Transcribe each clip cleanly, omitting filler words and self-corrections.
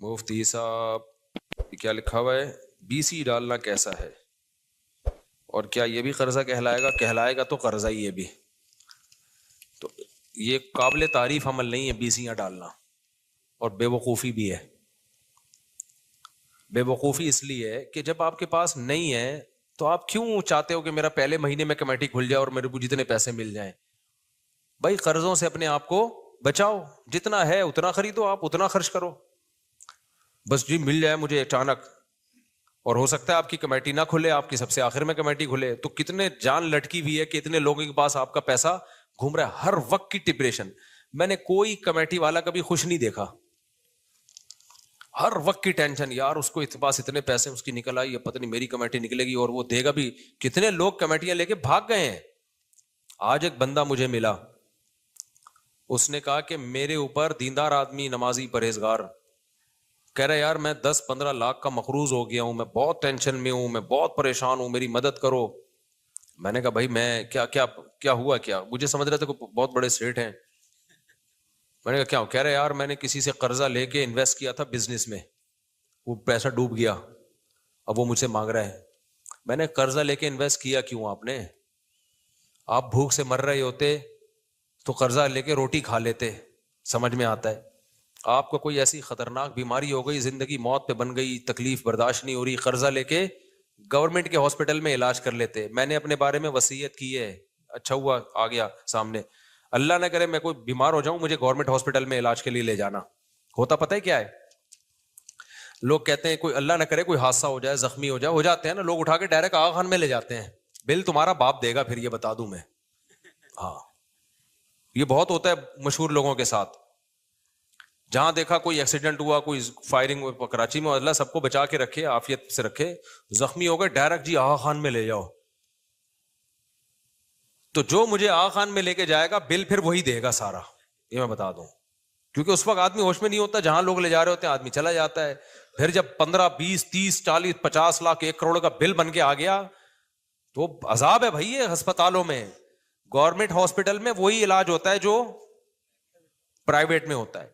مفتی صاحب کیا لکھا ہوا ہے؟ بی سی ڈالنا کیسا ہے اور کیا یہ بھی قرضہ کہلائے گا تو قرضہ ہی یہ بھی. تو یہ قابل تعریف عمل نہیں ہے بی سیاں ڈالنا، اور بے وقوفی بھی ہے. بے وقوفی اس لیے ہے کہ جب آپ کے پاس نہیں ہے تو آپ کیوں چاہتے ہو کہ میرا پہلے مہینے میں کمیٹی کھل جائے اور میرے کو جتنے پیسے مل جائیں؟ بھائی قرضوں سے اپنے آپ کو بچاؤ، جتنا ہے اتنا خریدو، آپ اتنا خرچ کرو. بس جی مل جائے مجھے اچانک، اور ہو سکتا ہے آپ کی کمیٹی نہ کھلے، آپ کی سب سے آخر میں کمیٹی کھلے، تو کتنے جان لٹکی ہوئی ہے کہ اتنے لوگوں کے پاس آپ کا پیسہ گھوم رہا ہے. ہر وقت کی ڈپریشن. میں نے کوئی کمیٹی والا کبھی خوش نہیں دیکھا. ہر وقت کی ٹینشن، یار اس کو پاس اتنے پیسے اس کی نکل آئی، پتہ نہیں میری کمیٹی نکلے گی اور وہ دے گا بھی. کتنے لوگ کمیٹیاں لے کے بھاگ گئے ہیں. آج ایک بندہ مجھے ملا، اس نے کہا کہ میرے اوپر دیندار آدمی، نمازی، پرہیزگار، کہہ رہا یار میں 10-15 لاکھ کا مقروض ہو گیا ہوں، میں بہت ٹینشن میں ہوں، میں بہت پریشان ہوں، میری مدد کرو. میں نے کہا بھائی میں کیا ہوا؟ کیا مجھے سمجھ رہے تھے کہ بہت بڑے سیٹ ہیں. میں نے کہا کیا؟ کہہ رہے یار میں نے کسی سے قرضہ لے کے انویسٹ کیا تھا بزنس میں، وہ پیسہ ڈوب گیا، اب وہ مجھ سے مانگ رہا ہے. میں نے قرضہ لے کے انویسٹ کیا کیوں؟ آپ نے، آپ بھوک سے مر رہے ہوتے تو قرضہ لے کے روٹی کھا لیتے. سمجھ میں آتا ہے؟ آپ کو کوئی ایسی خطرناک بیماری ہو گئی، زندگی موت پہ بن گئی، تکلیف برداشت نہیں ہو رہی، قرضہ لے کے گورنمنٹ کے ہاسپٹل میں علاج کر لیتے. میں نے اپنے بارے میں وصیت کی ہے، اچھا ہوا آ گیا سامنے. اللہ نہ کرے میں کوئی بیمار ہو جاؤں، مجھے گورنمنٹ ہاسپٹل میں علاج کے لیے لے جانا. ہوتا پتہ ہے کیا ہے؟ لوگ کہتے ہیں کوئی اللہ نہ کرے کوئی حادثہ ہو جائے، زخمی ہو جاتے ہیں نا، لوگ اٹھا کے ڈائریکٹ آغا خان میں لے جاتے ہیں. بل تمہارا باپ دے گا پھر، یہ بتا دوں میں. ہاں یہ بہت ہوتا ہے مشہور لوگوں کے ساتھ. جہاں دیکھا کوئی ایکسیڈنٹ ہوا، کوئی فائرنگ، کراچی میں اللہ سب کو بچا کے رکھے، عافیت سے رکھے، زخمی ہو گئے ڈائریکٹ جی آغا خان میں لے جاؤ. تو جو مجھے آغا خان میں لے کے جائے گا بل پھر وہی دے گا سارا، یہ میں بتا دوں. کیونکہ اس وقت آدمی ہوش میں نہیں ہوتا، جہاں لوگ لے جا رہے ہوتے ہیں آدمی چلا جاتا ہے. پھر جب 15 20 30 40 50 لاکھ 1 کروڑ کا بل بن کے آ گیا تو عذاب ہے بھائی. یہ ہسپتالوں میں، گورنمنٹ ہاسپٹل میں وہی علاج ہوتا ہے جو پرائیویٹ میں ہوتا ہے.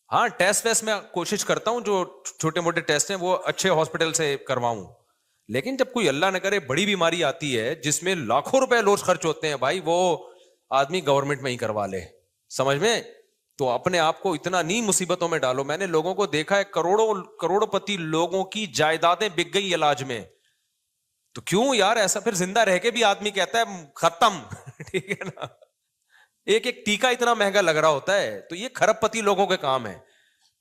ہاں ٹیسٹ ویسٹ میں کوشش کرتا ہوں، جو چھوٹے موٹے ٹیسٹ ہیں وہ اچھے ہاسپٹل سے کرواؤں. لیکن جب کوئی اللہ نہ کرے بڑی بیماری آتی ہے جس میں لاکھوں روپے روز خرچ ہوتے ہیں، بھائی وہ آدمی گورنمنٹ میں ہی کروا لے. سمجھ میں؟ تو اپنے آپ کو اتنا نہیں مصیبتوں میں ڈالو. میں نے لوگوں کو دیکھا ہے، کروڑوں پتی لوگوں کی جائیدادیں بک گئی علاج میں. تو کیوں یار ایسا؟ پھر زندہ رہ کے بھی آدمی کہتا ہے ختم. ٹھیک ہے نا؟ ایک ٹیکہ اتنا مہنگا لگ رہا ہوتا ہے. تو یہ کھرب پتی لوگوں کے کام ہے.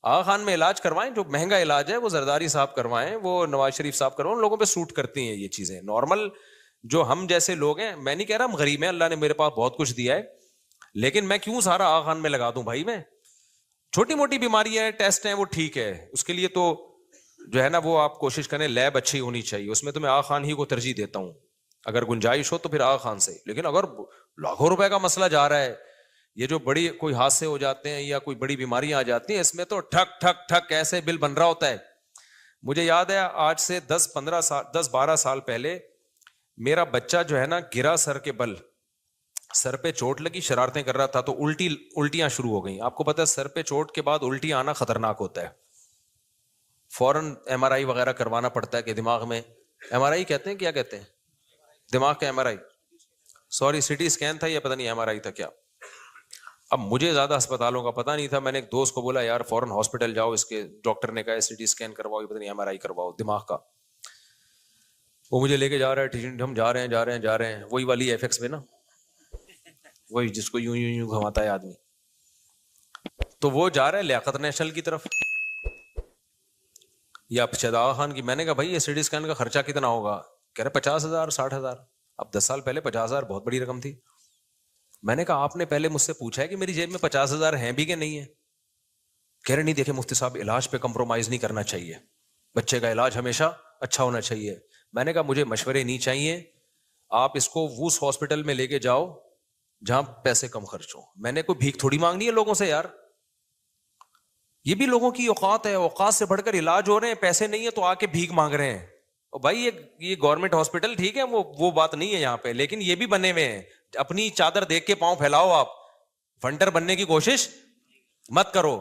آغا خان میں علاج کروائیں، جو مہنگا علاج ہے وہ زرداری صاحب کروائیں، وہ نواز شریف صاحب کروائیں. ان لوگوں پہ سوٹ کرتی ہیں یہ چیزیں. نارمل جو ہم جیسے لوگ ہیں، میں نہیں کہہ رہا ہم غریب ہیں، اللہ نے میرے پاس بہت کچھ دیا ہے، لیکن میں کیوں سارا آغا خان میں لگا دوں بھائی؟ میں چھوٹی موٹی بیماری ہے، ٹیسٹ ہیں، وہ ٹھیک ہے. اس کے لیے تو جو ہے نا وہ آپ کوشش کریں لیب اچھی ہونی چاہیے. اس میں تو میں آغا خان ہی کو ترجیح دیتا ہوں. اگر گنجائش ہو تو پھر آغا خان سے. لیکن اگر لاکھوں روپے کا مسئلہ جا رہا ہے، یہ جو بڑی کوئی حادثے ہو جاتے ہیں یا کوئی بڑی بیماریاں آ جاتی ہیں، اس میں تو ٹھک ٹھک ٹھک ایسے بل بن رہا ہوتا ہے. مجھے یاد ہے آج سے 10-12 سال پہلے میرا بچہ جو ہے نا گرا سر کے بل، سر پہ چوٹ لگی، شرارتیں کر رہا تھا تو الٹیاں شروع ہو گئیں. آپ کو پتا ہے سر پہ چوٹ کے بعد الٹی آنا خطرناک ہوتا ہے. فوراً ایم آر آئی وغیرہ کروانا پڑتا ہے کہ دماغ میں، ایم آر آئی کہتے ہیں، کیا کہتے ہیں، دماغ کا ایم آر آئی، سوری سی ٹی اسکین تھا یا پتہ نہیں ایم آر آئی تھا کیا. اب مجھے زیادہ اسپتالوں کا پتہ نہیں تھا. میں نے ایک دوست کو بولا یار فوراً ہاسپٹل جاؤ، اس کے ڈاکٹر نے کہا سی ٹی اسکین کرواؤ، پتہ نہیں ایم آر آئی کرواؤ دماغ کا. وہ مجھے لے کے جا رہا ہے، ہم جا رہے ہیں وہی والی ایف ایکس پہ نا، وہی جس کو یوں یوں یوں گھماتا ہے آدمی. تو وہ جا رہا ہے لیاقت نیشنل کی طرف یا شہداغا خان کی. میں نے کہا بھائی یہ سی ٹی اسکین کا خرچہ کتنا ہوگا؟ کہہ رہے 50,000 60,000. اب 10 سال پہلے 50,000 بہت بڑی رقم تھی. میں نے کہا آپ نے پہلے مجھ سے پوچھا ہے کہ میری جیب میں 50,000 ہیں بھی کہ نہیں ہے؟ کہہ رہے نہیں دیکھیں مفتی صاحب علاج پہ کمپرومائز نہیں کرنا چاہیے، بچے کا علاج ہمیشہ اچھا ہونا چاہیے. میں نے کہا مجھے مشورے نہیں چاہیے، آپ اس کو اس ہاسپٹل میں لے کے جاؤ جہاں پیسے کم خرچ ہو. میں نے کوئی بھیک تھوڑی مانگنی ہے لوگوں سے یار. یہ بھی لوگوں کی اوقات ہے، اوقات سے بڑھ کر علاج ہو رہے ہیں، پیسے نہیں ہے تو آ کے بھیک مانگ رہے ہیں. اور بھائی یہ گورنمنٹ ہاسپٹل ٹھیک ہے، وہ بات نہیں ہے یہاں پہ، لیکن یہ بھی بنے ہوئے ہیں. اپنی چادر دیکھ کے پاؤں پھیلاؤ، آپ فنڈر بننے کی کوشش مت کرو.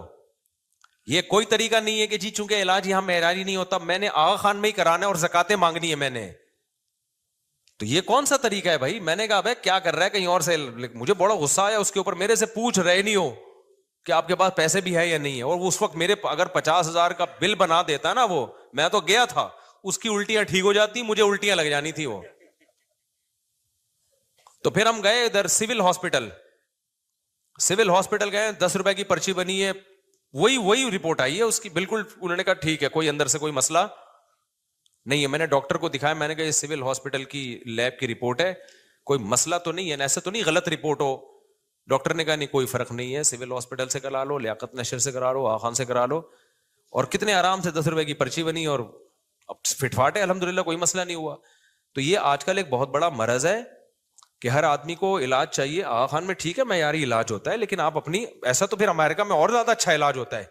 یہ کوئی طریقہ نہیں ہے کہ جی چونکہ علاج یہاں معیاری نہیں ہوتا میں نے آغا خان میں ہی کرانا ہے اور زکاتیں مانگنی ہے میں نے. تو یہ کون سا طریقہ ہے بھائی؟ میں نے کہا بھائی کیا کر رہا ہے کہیں اور سے. مجھے بڑا غصہ آیا اس کے اوپر, میرے سے پوچھ رہے نہیں ہو کہ آپ کے پاس پیسے بھی ہے یا نہیں ہے. اور اس وقت میرے اگر 50,000 کا بل بنا دیتا نا وہ, میں تو گیا تھا, اس کی الٹیاں ٹھیک ہو جاتی, مجھے الٹیاں لگ جانی تھی وہ. تو پھر ہم گئے ادھر سول ہاسپٹل گئے, 10 روپے کی پرچی بنی ہے, وہی رپورٹ آئی ہے اس کی بالکل. انہوں نے کہا ٹھیک ہے, کوئی اندر سے کوئی مسئلہ نہیں ہے. میں نے ڈاکٹر کو دکھایا, میں نے کہا یہ سول ہاسپٹل کی لیب کی رپورٹ ہے, کوئی مسئلہ تو نہیں ہے, ایسے تو نہیں غلط رپورٹ ہو. ڈاکٹر نے کہا نہیں کوئی فرق نہیں ہے, سول ہاسپٹل سے کرا لو, لیاقت نشر سے کرا لو, آغا خان سے کرا لو. اور کتنے آرام سے 10 روپے کی پرچی بنی اور اب فٹ فاٹ ہے الحمدللہ, کوئی مسئلہ نہیں ہوا. تو یہ آج کل ایک بہت بڑا مرض ہے کہ ہر آدمی کو علاج چاہیے. آغا خان میں ٹھیک ہے معیاری علاج ہوتا ہے, لیکن آپ اپنی, ایسا تو پھر امریکہ میں اور زیادہ اچھا علاج ہوتا ہے,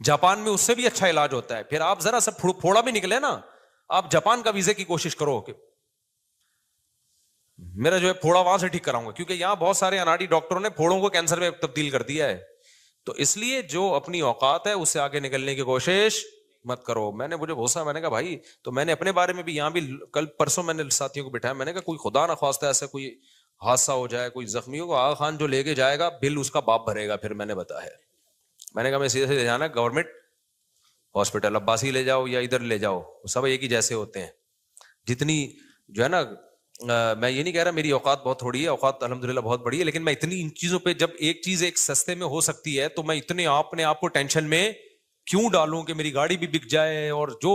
جاپان میں اس سے بھی اچھا علاج ہوتا ہے. پھر آپ ذرا سا پھوڑا بھی نکلے نا, آپ جاپان کا ویزے کی کوشش کرو کہ میرا جو ہے پھوڑا وہاں سے ٹھیک کراؤں گا, کیونکہ یہاں بہت سارے اناڑی ڈاکٹروں نے پھوڑوں کو کینسر میں تبدیل کر دیا ہے. تو اس لیے جو اپنی اوقات ہے اس سے آگے نکلنے کی کوشش مت کرو. مجھے غصہ, میں نے کہا بھائی, تو میں نے اپنے بارے میں بھی یہاں بھی کل پرسوں میں نے ساتھیوں کو بٹھایا, میں نے کہا کوئی خدا نہ خواستہ ایسا کوئی حادثہ ہو جائے, کوئی زخمیوں کو آغا خان جو لے کے جائے گا بل اس کا باپ بھرے گا. پھر میں نے بتایا, میں نے کہا میں سیدھے سے جانا گورنمنٹ ہاسپٹل, عباسی لے جاؤ یا ادھر لے جاؤ, سب ایک ہی جیسے ہوتے ہیں. جتنی جو ہے نا, میں یہ نہیں کہہ رہا میری اوقات بہت تھوڑی ہے, اوقات الحمدللہ بہت بڑی ہے, لیکن میں اتنی ان چیزوں پہ, جب ایک چیز ایک سستے میں ہو سکتی ہے تو میں اتنے اپنے آپ کو ٹینشن میں کیوں ڈالوں کہ میری گاڑی بھی بک جائے اور جو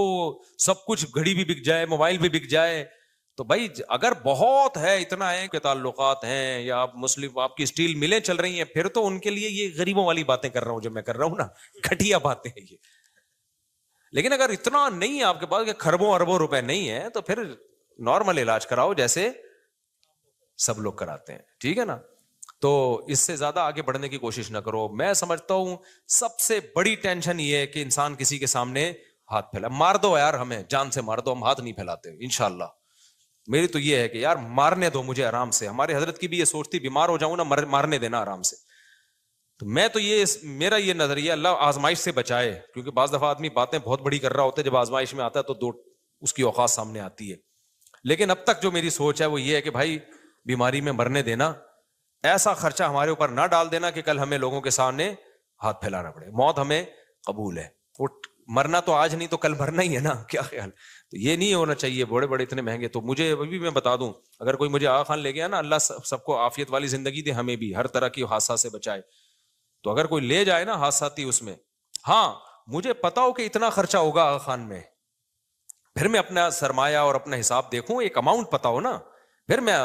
سب کچھ, گھڑی بھی بک جائے, موبائل بھی بک جائے. تو بھائی اگر بہت ہے, اتنا ہے کہ تعلقات ہیں یا آپ مسلم, آپ کی اسٹیل ملیں چل رہی ہیں, پھر تو ان کے لیے یہ غریبوں والی باتیں کر رہا ہوں جو میں کر رہا ہوں نا, گھٹیا باتیں ہیں یہ. لیکن اگر اتنا نہیں ہے آپ کے پاس کہ خربوں اربوں روپے نہیں ہے, تو پھر نارمل علاج کراؤ جیسے سب لوگ کراتے ہیں, ٹھیک ہے نا. تو اس سے زیادہ آگے بڑھنے کی کوشش نہ کرو. میں سمجھتا ہوں سب سے بڑی ٹینشن یہ ہے کہ انسان کسی کے سامنے ہاتھ پھیلا. مار دو یار, ہمیں جان سے مار دو, ہم ہاتھ نہیں پھیلاتے انشاءاللہ. میری تو یہ ہے کہ یار مارنے دو مجھے آرام سے. ہمارے حضرت کی بھی یہ سوچتی, بیمار ہو جاؤں نا مارنے دینا آرام سے. تو میں تو یہ, میرا یہ نظریہ, اللہ آزمائش سے بچائے, کیونکہ بعض دفعہ آدمی باتیں بہت بڑی کر رہا ہوتا ہے, جب آزمائش میں آتا ہے تو اس کی اوقات سامنے آتی ہے. لیکن اب تک جو میری سوچ ہے وہ یہ ہے کہ بھائی بیماری میں مرنے دینا, ایسا خرچہ ہمارے اوپر نہ ڈال دینا کہ کل ہمیں لوگوں کے سامنے ہاتھ پھیلانا پڑے. موت ہمیں قبول ہے, وہ مرنا تو آج نہیں تو کل مرنا ہی ہے نا, کیا خیال. تو یہ نہیں ہونا چاہیے بڑے بڑے اتنے مہنگے. تو مجھے ابھی میں بتا دوں, اگر کوئی مجھے آغا خان لے گیا نا, اللہ سب کو عافیت والی زندگی دے, ہمیں بھی ہر طرح کی حادثہ سے بچائے. تو اگر کوئی لے جائے نا حادثاتی اس میں, ہاں مجھے پتا ہو کہ اتنا خرچہ ہوگا آغا خان میں, پھر میں اپنا سرمایہ اور اپنا حساب دیکھوں, ایک اماؤنٹ پتا ہو نا, پھر میں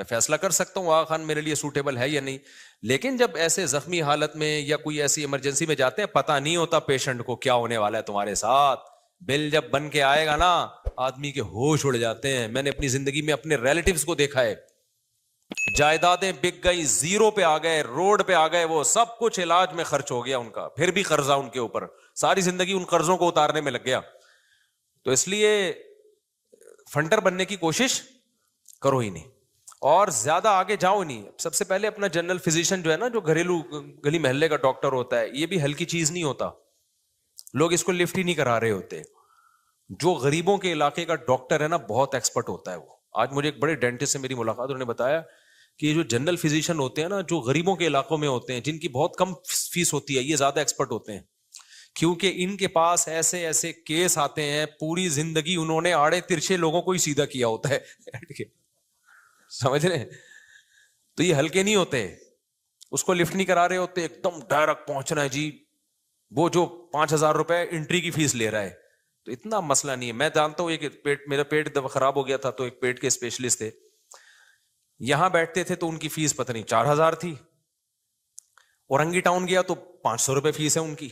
فیصلہ کر سکتا ہوں آغا خان میرے لیے سوٹیبل ہے یا نہیں. لیکن جب ایسے زخمی حالت میں یا کوئی ایسی ایمرجنسی میں جاتے ہیں, پتہ نہیں ہوتا پیشنٹ کو کیا ہونے والا ہے تمہارے ساتھ. بل جب بن کے آئے گا نا, آدمی کے ہوش اڑ جاتے ہیں. میں نے اپنی زندگی میں اپنے ریلیٹیوز کو دیکھا ہے, جائیدادیں بک گئی, زیرو پہ آ گئے, روڈ پہ آ گئے, وہ سب کچھ علاج میں خرچ ہو گیا ان کا, پھر بھی قرضہ ان کے اوپر, ساری زندگی ان قرضوں کو اتارنے میں لگ گیا. تو اس لیے فنڈر بننے کی کوشش کرو ہی نہیں, اور زیادہ آگے جاؤ نہیں. سب سے پہلے اپنا جنرل فزیشین جو ہے نا, جو گھریلو گلی محلے کا ڈاکٹر ہوتا ہے, یہ بھی ہلکی چیز نہیں ہوتا. لوگ اس کو لفٹ ہی نہیں کرا رہے ہوتے. جو غریبوں کے علاقے کا ڈاکٹر ہے نا, بہت ایکسپرٹ ہوتا ہے وہ. آج مجھے ایک بڑے ڈینٹسٹ سے میری ملاقات, انہوں نے بتایا کہ یہ جو جنرل فزیشین ہوتے ہیں نا, جو غریبوں کے علاقوں میں ہوتے ہیں, جن کی بہت کم فیس ہوتی ہے, یہ زیادہ ایکسپرٹ ہوتے ہیں, کیونکہ ان کے پاس ایسے ایسے کیس آتے ہیں, پوری زندگی انہوں نے آڑے ترچھے لوگوں کو ہی سیدھا کیا ہوتا ہے. سمجھ رہے ہیں؟ تو یہ ہلکے نہیں ہوتے, اس کو لفٹ نہیں کرا رہے ہوتے, ایک دم ڈائریکٹ پہنچنا ہے جی. وہ جو 5,000 روپے انٹری کی فیس لے رہا ہے, تو اتنا مسئلہ نہیں ہے. میں جانتا ہوں ایک میرا پیٹ دفعہ خراب ہو گیا تھا, تو ایک پیٹ کے اسپیشلسٹ تھے, یہاں بیٹھتے تھے تو ان کی فیس پتہ نہیں 4,000 تھی, اورنگی ٹاؤن گیا تو 500 روپے فیس ہے ان کی.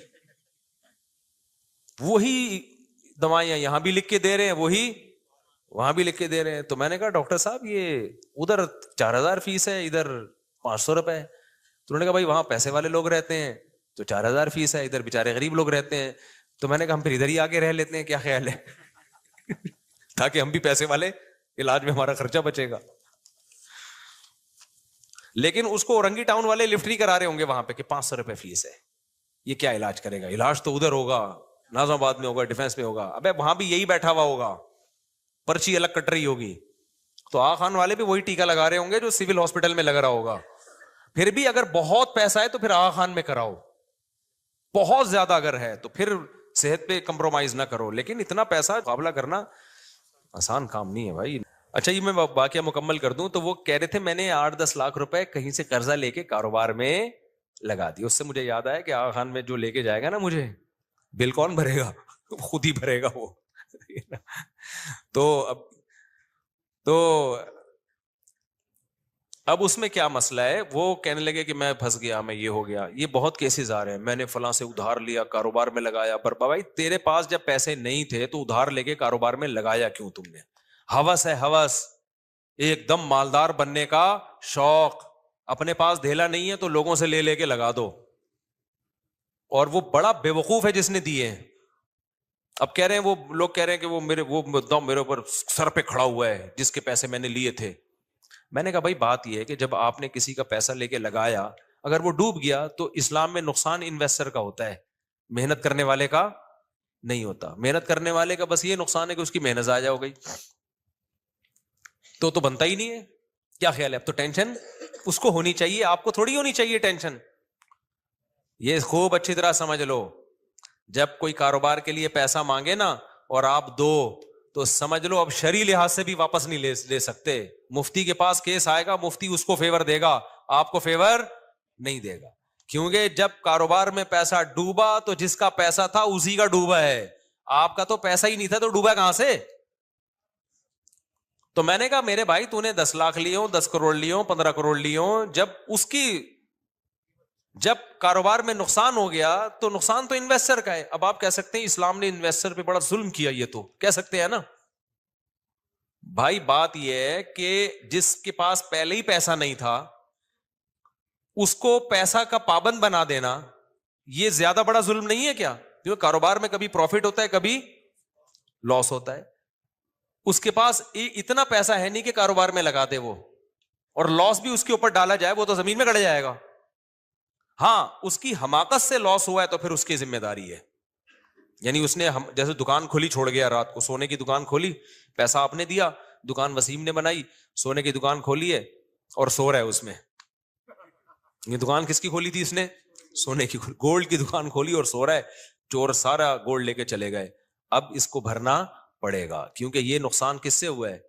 وہی دوائیاں یہاں بھی لکھ کے دے رہے ہیں, وہی وہاں بھی لکھ کے دے رہے ہیں. تو میں نے کہا ڈاکٹر صاحب یہ ادھر 4,000 فیس ہے, ادھر 500 روپے ہے. تو انہوں نے کہا بھائی وہاں پیسے والے لوگ رہتے ہیں تو 4,000 فیس ہے, ادھر بےچارے غریب لوگ رہتے ہیں. تو میں نے کہا ہم پھر ادھر ہی آگے رہ لیتے ہیں, کیا خیال ہے, تاکہ ہم بھی پیسے والے, علاج میں ہمارا خرچہ بچے گا. لیکن اس کو اورنگی ٹاؤن والے لفٹ نہیں کرا رہے ہوں گے وہاں پہ کہ 500 روپے فیس ہے. یہ کیا علاج کرے گا؟ علاج تو ادھر ہوگا، ناظم آباد میں ہوگا، ڈیفینس میں ہوگا. ابے وہاں بھی یہی بیٹھا ہوا ہوگا، پرچی الگ کٹ رہی ہوگی. تو آغا خان والے بھی وہی ٹیکا لگا رہے ہوں گے جو سول ہاسپٹل میں لگ رہا ہوگا. پھر بھی اگر بہت پیسہ ہے تو پھر آغا خان میں کراؤ، بہت زیادہ اگر ہے تو پھر صحت پہ کمپرومائز نہ کرو. لیکن اتنا پیسہ مقابلہ کرنا آسان کام نہیں ہے بھائی. اچھا یہ میں واقعہ مکمل کر دوں تو وہ کہہ رہے تھے میں نے 8-10 لاکھ روپے کہیں سے قرضہ لے کے کاروبار میں لگا دی. اس سے مجھے یاد آیا کہ آغا خان میں جو لے کے جائے گا نا مجھے، بل کون بھرے گا؟ خود ہی بھرے گا وہ. تو اب اس میں کیا مسئلہ ہے؟ وہ کہنے لگے کہ میں پھنس گیا، میں یہ ہو گیا. یہ بہت کیسز آ رہے ہیں، میں نے فلاں سے ادھار لیا، کاروبار میں لگایا. پر بھائی تیرے پاس جب پیسے نہیں تھے تو ادھار لے کے کاروبار میں لگایا کیوں تم نے؟ ہوس ہے، ہوس، ایک دم مالدار بننے کا شوق. اپنے پاس دھیلا نہیں ہے تو لوگوں سے لے لے کے لگا دو. اور وہ بڑا بے وقوف ہے جس نے دیے ہیں. اب کہہ رہے ہیں، وہ لوگ کہہ رہے ہیں کہ وہ میرے اوپر سر پہ کھڑا ہوا ہے جس کے پیسے میں نے لیے تھے. میں نے کہا بھائی بات یہ ہے کہ جب آپ نے کسی کا پیسہ لے کے لگایا، اگر وہ ڈوب گیا تو اسلام میں نقصان انویسٹر کا ہوتا ہے، محنت کرنے والے کا نہیں ہوتا. محنت کرنے والے کا بس یہ نقصان ہے کہ اس کی محنت ضائع ہو گئی، تو بنتا ہی نہیں ہے. کیا خیال ہے؟ اب تو ٹینشن اس کو ہونی چاہیے، آپ کو تھوڑی ہونی چاہیے ٹینشن. یہ خوب اچھی طرح سمجھ لو، جب کوئی کاروبار کے لیے پیسہ مانگے نا اور آپ دو تو سمجھ لو اب شرعی لحاظ سے بھی واپس نہیں لے سکتے. مفتی کے پاس کیس آئے گا، مفتی اس کو فیور دے گا، آپ کو فیور نہیں دے گا. کیونکہ جب کاروبار میں پیسہ ڈوبا تو جس کا پیسہ تھا اسی کا ڈوبا ہے، آپ کا تو پیسہ ہی نہیں تھا تو ڈوبا کہاں سے؟ تو میں نے کہا میرے بھائی تو نے 10 لاکھ لیے ہوں، 10 کروڑ لیے ہوں، 15 کروڑ لیے ہوں، جب کاروبار میں نقصان ہو گیا تو نقصان تو انویسٹر کا ہے. اب آپ کہہ سکتے ہیں اسلام نے انویسٹر پہ بڑا ظلم کیا، یہ تو کہہ سکتے ہیں نا. بھائی بات یہ ہے کہ جس کے پاس پہلے ہی پیسہ نہیں تھا اس کو پیسہ کا پابند بنا دینا یہ زیادہ بڑا ظلم نہیں ہے کیا؟ کیونکہ کاروبار میں کبھی پروفٹ ہوتا ہے، کبھی لاس ہوتا ہے. اس کے پاس اتنا پیسہ ہے نہیں کہ کاروبار میں لگا دے وہ، اور لاس بھی اس کے اوپر ڈالا جائے وہ تو زمین میں گڑ جائے گا. ہاں اس کی حماقت سے لاس ہوا ہے تو پھر اس کی ذمہ داری ہے. یعنی اس نے جیسے دکان کھولی چھوڑ گیا، رات کو سونے کی دکان کھولی، پیسہ آپ نے دیا، دکان وسیم نے بنائی، سونے کی دکان کھولی ہے اور سو رہا ہے اس میں. یہ دکان کس کی کھولی تھی اس نے؟ سونے کی. گولڈ کی دکان کھولی اور سو رہا ہے. چور سارا گولڈ لے کے چلے گئے. اب اس کو بھرنا پڑے گا کیونکہ یہ نقصان کس سے ہوا ہے؟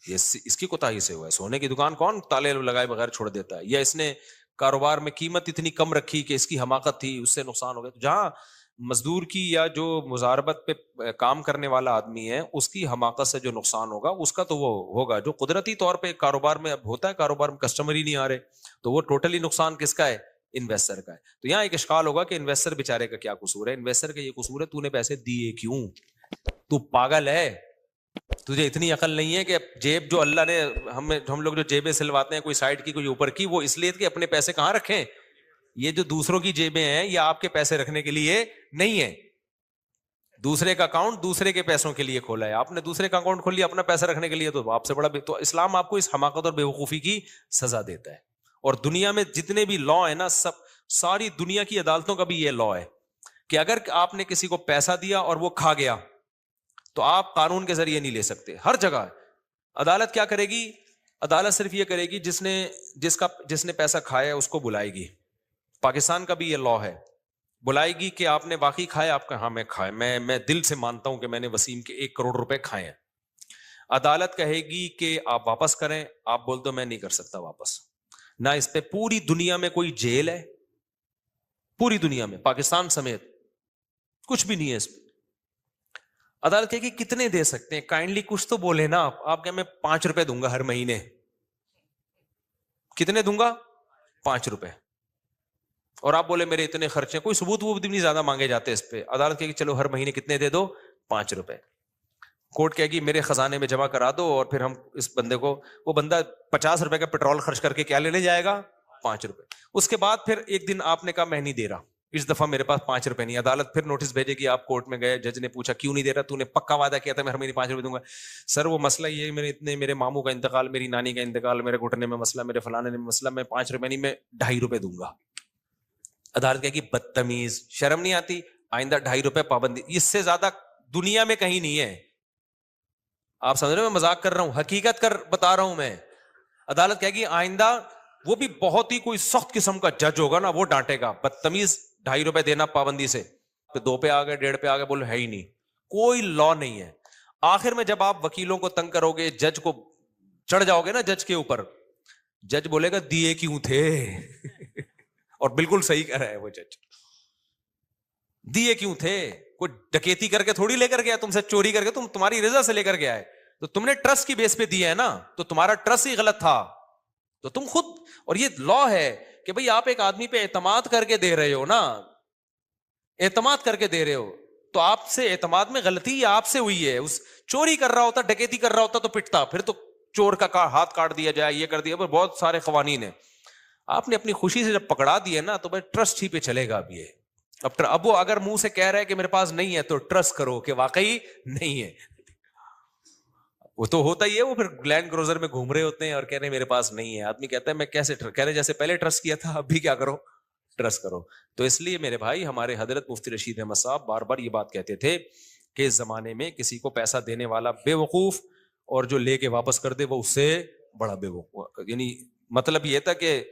یہ اس کی کوتاہی سے ہوا ہے. سونے کی دکان کون تالے لگائے بغیر چھوڑ دیتا ہے؟ یا اس نے کاروبار میں قیمت اتنی کم رکھی کہ اس کی حماقت تھی، اس سے نقصان ہو گیا. جہاں مزدور کی یا جو مزاربت پہ کام کرنے والا آدمی ہے اس کی حماقت سے جو نقصان ہوگا اس کا تو وہ ہوگا. جو قدرتی طور پہ کاروبار میں اب ہوتا ہے، کاروبار میں کسٹمر ہی نہیں آ رہے تو وہ ٹوٹلی نقصان کس کا ہے؟ انویسٹر کا ہے. تو یہاں ایک اشکال ہوگا کہ انویسٹر بیچارے کا کیا قصور ہے؟ انویسٹر کا یہ قصور ہے تو نے پیسے دیے کیوں؟ تو پاگل ہے؟ تجھے اتنی عقل نہیں ہے کہ جیب جو اللہ نے ہم لوگ جو جیبیں سلواتے ہیں کوئی سائڈ کی کوئی اوپر کی، وہ اس لیے کہ اپنے پیسے کہاں رکھیں؟ یہ جو دوسروں کی جیبیں ہیں یہ آپ کے پیسے رکھنے کے لیے نہیں ہے. دوسرے کا اکاؤنٹ دوسرے کے پیسوں کے لیے کھولا ہے، آپ نے دوسرے کا اکاؤنٹ کھول لیا اپنا پیسہ رکھنے کے لیے، تو آپ سے بڑا تو اسلام آپ کو اس حماقت اور بیوقوفی کی سزا دیتا ہے. اور دنیا میں جتنے بھی لا ہے نا، ساری دنیا کی عدالتوں کا بھی یہ لا ہے کہ اگر آپ نے کسی کو پیسہ دیا اور وہ کھا گیا تو آپ قانون کے ذریعے نہیں لے سکتے. ہر جگہ عدالت کیا کرے گی؟ عدالت صرف یہ کرے گی جس نے پیسہ کھایا اس کو بلائے گی. پاکستان کا بھی یہ لا ہے، بلائے گی کہ آپ نے واقعی کھایا؟ آپ کا ہاں میں کھایا، میں دل سے مانتا ہوں کہ میں نے وسیم کے 1 کروڑ روپے کھائے ہیں. عدالت کہے گی کہ آپ واپس کریں، آپ بول دو میں نہیں کر سکتا واپس. نہ اس پہ پوری دنیا میں کوئی جیل ہے، پوری دنیا میں پاکستان سمیت کچھ بھی نہیں ہے اس پہ. عدالت کہے گی کتنے دے سکتے ہیں؟ کائنڈلی کچھ تو بولے نا. آپ کہ میں 5 روپے دوں گا ہر مہینے. کتنے دوں گا؟ 5 روپے. اور آپ بولے میرے اتنے خرچے، کوئی ثبوت وہ بھی نہیں زیادہ مانگے جاتے اس پہ. عدالت کہے گی چلو ہر مہینے کتنے دے دو؟ 5 روپے. کورٹ کہے گی میرے خزانے میں جمع کرا دو، اور پھر ہم اس بندے کو، وہ بندہ 50 روپے کا پیٹرول خرچ کر کے کیا لینے جائے گا؟ 5 روپے. اس کے بعد پھر ایک دن آپ نے کہا میں نہیں دے رہا، اس دفعہ میرے پاس 5 روپے نہیں. عدالت پھر نوٹس بھیجے گی، آپ کورٹ میں گئے، جج نے پوچھا کیوں نہیں دے رہا؟ تو نے پکا وعدہ کیا تھا میں ہر مہینے 5 روپے دوں گا. سر وہ مسئلہ یہ میرے ماموں کا انتقال، میری نانی کا انتقال، میرے گھٹنے میں مسئلہ، میرے فلانے میں مسئلہ، میں 5 روپے نہیں میں 2.5 روپے دوں گا. عدالت کہے گی بدتمیز، شرم نہیں آتی، آئندہ 2.5 روپے پابندی، اس سے زیادہ دنیا میں کہیں نہیں ہے. آپ سمجھ رہے ہو میں مذاق کر رہا ہوں؟ حقیقت کر بتا رہا ہوں میں. عدالت کہے گی آئندہ، وہ بھی بہت ہی کوئی سخت قسم کا جج ہوگا نا، وہ ڈانٹے گا بدتمیز 2.5 روپے دینا پابندی سے. 2 پہ آ گئے، 1.5 پہ آ گئے، بولو ہے ہی نہیں، کوئی لا نہیں ہے. آخر میں جب آپ وکیلوں کو تنگ کرو گے، جج کو چڑھ جاؤ گے نا جج کے اوپر، جج بولے گا دیے کیوں تھے اور بالکل صحیح کہہ رہا ہے وہ جج، دیے کیوں تھے؟ کوئی ڈکیتی کر کے تھوڑی لے کر گیا تم سے، چوری کر کے تمہاری رضا سے لے کر گیا ہے، تو تم نے ٹرسٹ کی بیس پہ دیا ہے نا، تو تمہارا ٹرسٹ ہی غلط تھا. تو تم خود، اور یہ لا ہے کہ بھئی آپ ایک آدمی پہ اعتماد کر کے دے رہے ہو نا، اعتماد کر کے دے رہے ہو، تو آپ سے اعتماد میں غلطی آپ سے ہوئی ہے. اس چوری کر رہا ہوتا، ڈکیتی کر رہا ہوتا تو پٹتا، پھر تو چور کا ہاتھ کاٹ دیا جائے، یہ کر دیا، پر بہت سارے قوانین ہیں. آپ نے اپنی خوشی سے جب پکڑا دیے نا، تو بھائی ٹرسٹ ہی پہ چلے گا. اب یہ اب وہ اگر منہ سے کہہ رہا ہے کہ میرے پاس نہیں ہے، تو ٹرسٹ کرو کہ واقعی نہیں ہے. وہ تو ہوتا ہی ہے، وہ پھر لینڈ کروزر میں گھوم رہے ہوتے ہیں اور کہہ رہے ہیں میرے پاس نہیں ہے. آدمی کہتا ہے میں کیسے کہہ رہے جیسے پہلے ٹرسٹ کیا تھا، اب بھی کیا کرو، ٹرسٹ کرو. تو اس لیے میرے بھائی، ہمارے حضرت مفتی رشید احمد صاحب بار بار یہ بات کہتے تھے کہ اس زمانے میں کسی کو پیسہ دینے والا بے وقوف، اور جو لے کے واپس کر دے وہ اس سے بڑا بے وقوف. یعنی مطلب یہ تھا کہ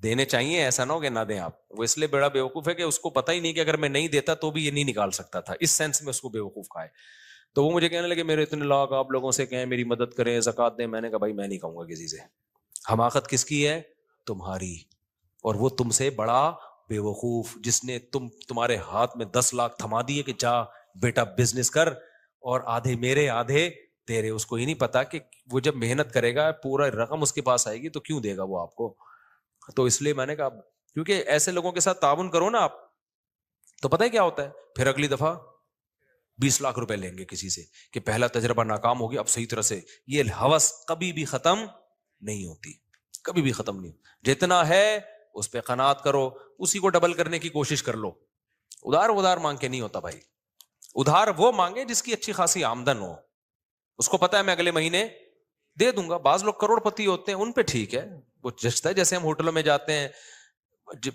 دینے چاہیے، ایسا نہ ہو کہ نہ دیں آپ. وہ اس لیے بڑا بے وقوف ہے کہ اس کو پتہ ہی نہیں کہ اگر میں نہیں دیتا تو بھی یہ نہیں نکال سکتا تھا، اس سینس میں اس کو بے وقوف کہا ہے. تو وہ مجھے کہنے لگے میرے اتنے لاکھ، آپ لوگوں سے کہیں میری مدد کریں، زکوٰۃ دیں. میں نے کہا بھائی میں نہیں کہوں گا کسی سے. حماقت کس کی ہے؟ تمہاری. اور وہ تم سے بڑا بے وقوف جس نے تمہارے ہاتھ میں 10 لاکھ تھما دیے کہ جا بیٹا بزنس کر، اور آدھے میرے آدھے تیرے. اس کو ہی نہیں پتا کہ وہ جب محنت کرے گا پورا رقم اس کے پاس آئے گی تو کیوں دے گا وہ آپ کو. تو اس لیے میں نے کہا کیونکہ ایسے لوگوں کے ساتھ تعاون کرو نا آپ، تو پتہ ہے کیا ہوتا ہے، پھر اگلی دفعہ 20 لاکھ روپے لیں گے کسی سے کہ پہلا تجربہ ناکام ہو گیا، اب صحیح طرح سے. یہ ہوس کبھی بھی ختم نہیں ہوتی، کبھی بھی ختم نہیں. جتنا ہے اس پہ قناعت کرو، اسی کو ڈبل کرنے کی کوشش کر لو. ادھار مانگ کے نہیں ہوتا بھائی. ادھار وہ مانگے جس کی اچھی خاصی آمدن ہو، اس کو پتا ہے میں اگلے مہینے دے دوں گا. بعض لوگ کروڑ پتی ہوتے ہیں، ان پہ ٹھیک ہے، وہ جچتا ہے. جیسے ہم ہوٹلوں میں جاتے ہیں،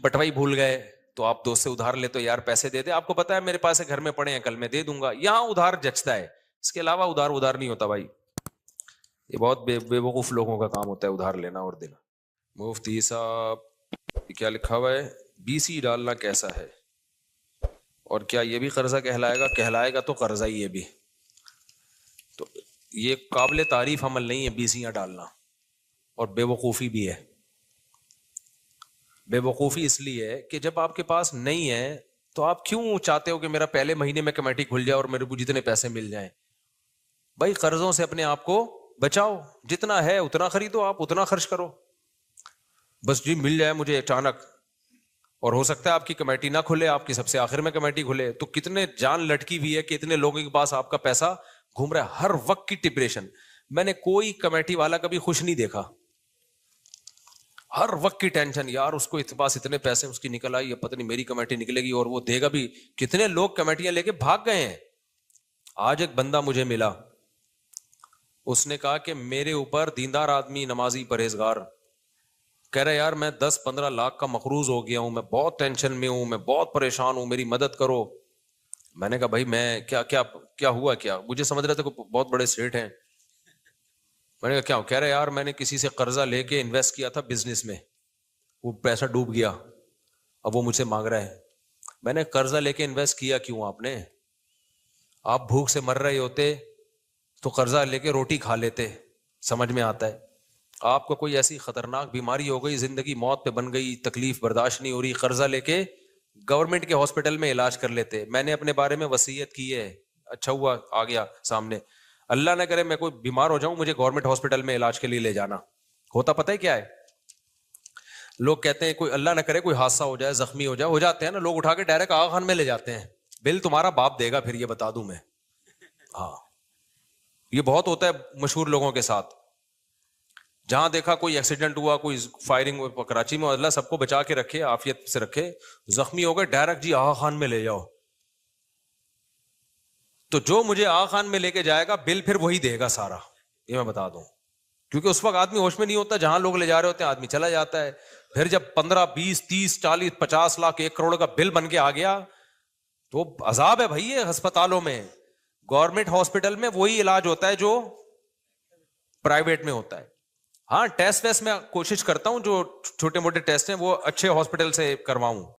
بٹوائی بھول گئے تو آپ دوست سے ادھار لیتے ہو، یار پیسے دے دے، آپ کو پتا ہے میرے پاس گھر میں پڑے ہیں، کل میں دے دوں گا. یہاں ادھار جچتا ہے، اس کے علاوہ ادھار نہیں ہوتا بھائی. یہ بہت بے وقوف لوگوں کا کام ہوتا ہے ادھار لینا اور دینا. مفتی صاحب کیا لکھا ہوا ہے، BC ڈالنا کیسا ہے، اور کیا یہ بھی قرضہ کہلائے گا؟ کہلائے گا تو قرضہ ہی یہ بھی. تو یہ قابل تعریف عمل نہیں ہے BCیاں ڈالنا، اور بے وقوفی بھی ہے. بے وقوفی اس لیے ہے کہ جب آپ کے پاس نہیں ہے تو آپ کیوں چاہتے ہو کہ میرا پہلے مہینے میں کمیٹی کھل جائے اور میرے کو جتنے پیسے مل جائیں؟ بھائی قرضوں سے اپنے آپ کو بچاؤ، جتنا ہے اتنا خریدو، آپ اتنا خرچ کرو. بس جی مل جائے مجھے اچانک، اور ہو سکتا ہے آپ کی کمیٹی نہ کھلے، آپ کی سب سے آخر میں کمیٹی کھلے. تو کتنے جان لٹکی ہوئی ہے کہ اتنے لوگوں کے پاس آپ کا پیسہ گھوم رہا ہے، ہر وقت کی ڈپریشن. میں نے کوئی کمیٹی والا کبھی خوش نہیں دیکھا، ہر وقت کی ٹینشن، یار اس کو پاس اتنے پیسے اس کی نکل آئی، پتہ نہیں میری کمیٹی نکلے گی اور وہ دے گا بھی. کتنے لوگ کمیٹیاں لے کے بھاگ گئے ہیں. آج ایک بندہ مجھے ملا، اس نے کہا کہ میرے اوپر دیندار آدمی، نمازی، پرہیزگار، کہہ رہا یار میں 10-15 لاکھ کا مقروض ہو گیا ہوں، میں بہت ٹینشن میں ہوں، میں بہت پریشان ہوں، میری مدد کرو. میں نے کہا بھائی میں کیا ہوا کیا؟ مجھے سمجھ رہا تھا کہ بہت بڑے سیٹ ہیں. میں نے کہا کیا؟ کہہ رہے یار میں نے کسی سے قرضہ لے کے انویسٹ کیا تھا بزنس میں، وہ پیسہ ڈوب گیا، اب وہ مجھ سے مانگ رہا ہے. میں نے قرضہ لے کے انویسٹ کیا کیوں؟ آپ بھوک سے مر رہے ہوتے تو قرضہ لے کے روٹی کھا لیتے. سمجھ میں آتا ہے؟ آپ کو کوئی ایسی خطرناک بیماری ہو گئی، زندگی موت پہ بن گئی، تکلیف برداشت نہیں ہو رہی، قرضہ لے کے گورنمنٹ کے ہاسپٹل میں علاج کر لیتے. میں نے اپنے بارے میں وصیت کی ہے، اچھا ہوا آ گیا سامنے. اللہ نہ کرے میں کوئی بیمار ہو جاؤں، مجھے گورنمنٹ ہاسپٹل میں علاج کے لیے لے جانا ہوتا. پتہ ہے کیا ہے؟ لوگ کہتے ہیں کوئی اللہ نہ کرے کوئی حادثہ ہو جائے، زخمی ہو جاتے ہیں نا، لوگ اٹھا کے ڈائریکٹ آغا خان میں لے جاتے ہیں. بل تمہارا باپ دے گا پھر، یہ بتا دوں میں. ہاں یہ بہت ہوتا ہے مشہور لوگوں کے ساتھ. جہاں دیکھا کوئی ایکسیڈنٹ ہوا، کوئی فائرنگ کراچی میں، اللہ سب کو بچا کے رکھے، عافیت سے رکھے، زخمی ہو گئے ڈائریکٹ جی آغا خان میں لے جاؤ. تو جو مجھے آغا خان میں لے کے جائے گا بل پھر وہی دے گا سارا، یہ میں بتا دوں. کیونکہ اس وقت آدمی ہوش میں نہیں ہوتا، جہاں لوگ لے جا رہے ہوتے ہیں آدمی چلا جاتا ہے. پھر جب 15 20 30 40 50 لاکھ 1 کروڑ کا بل بن کے آ گیا تو عذاب ہے بھائی. یہ ہسپتالوں میں، گورنمنٹ ہاسپٹل میں وہی علاج ہوتا ہے جو پرائیویٹ میں ہوتا ہے. ہاں ٹیسٹ ویسٹ میں کوشش کرتا ہوں جو چھوٹے موٹے ٹیسٹ ہیں وہ اچھے ہاسپٹل سے کرواؤں.